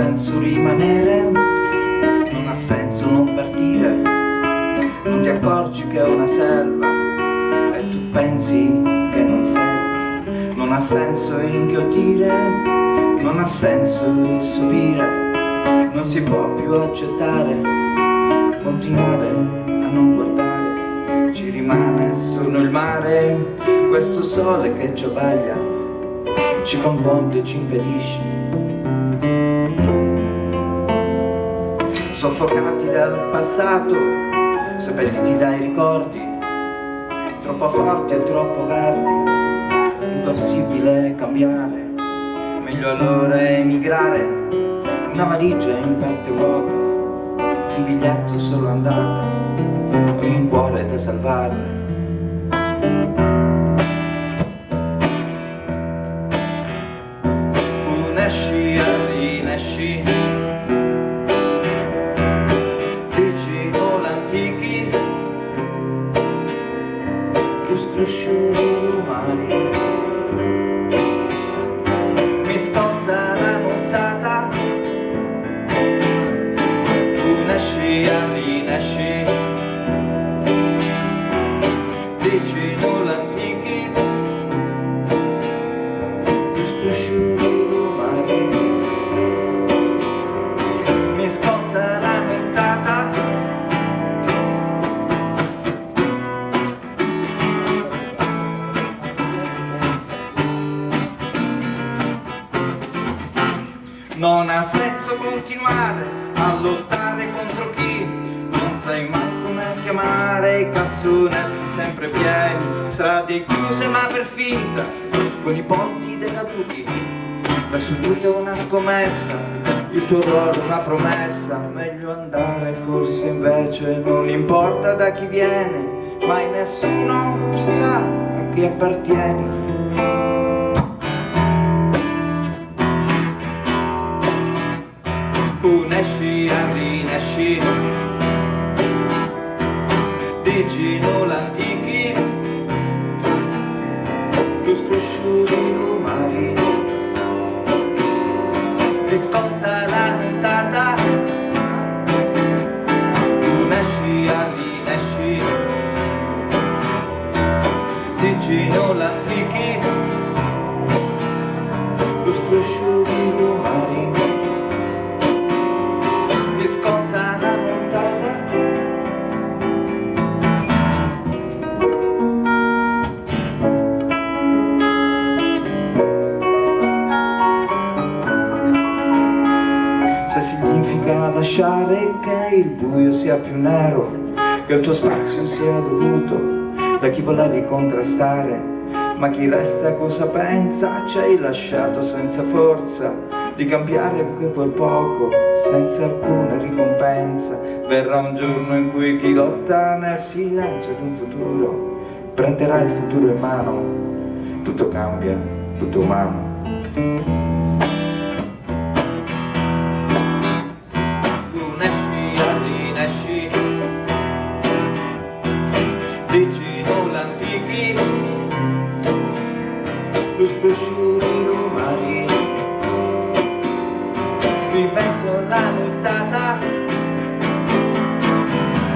senso rimanere, non ha senso non partire, non ti accorgi che è una selva e tu pensi che non serve, non ha senso inghiottire, non ha senso subire, non si può più accettare, continuare a non guardare, ci rimane solo il mare, questo sole che ci abbaglia, ci confonde, ci impedisce. Soffocati dal passato, seppelliti dai ricordi, troppo forti e troppo verdi, impossibile cambiare, meglio allora emigrare, una valigia in parte vuota, un biglietto solo andata, e un cuore da salvare. Unesci e rinesci, antichi, più scrosciuri umani, mi scozza la nottata, unesci e rinesci, dici nulla antichi, più scrosciuri umani, mi scozza la nottata. Non ha senso continuare a lottare contro chi non sai mai come chiamare, i cassonetti sempre pieni, strade chiuse ma per finta, con i ponti decaduti, la salute è una scommessa, il tuo ruolo è una promessa, meglio andare forse invece, non importa da chi viene, mai nessuno ti dirà a chi appartieni. Unesci e rinesci, dici nulla antichi, più scrosciuri numeri, ti scozza la nottata, unesci e rinesci, dici nulla antichi, più scrosciuri numeri, se significa lasciare che il buio sia più nero, che il tuo spazio sia dovuto da chi volevi contrastare, ma chi resta cosa pensa? Ci hai lasciato senza forza di cambiare quel poco, senza alcuna ricompensa. Verrà un giorno in cui chi lotta nel silenzio di un futuro prenderà il futuro in mano, tutto cambia, tutto umano. Dici nulla antichi, più scrosciuri numeri, mi invento la nottata,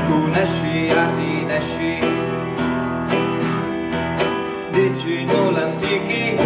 unesci e rinesci, dici nulla antichi,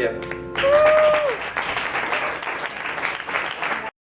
Grazie.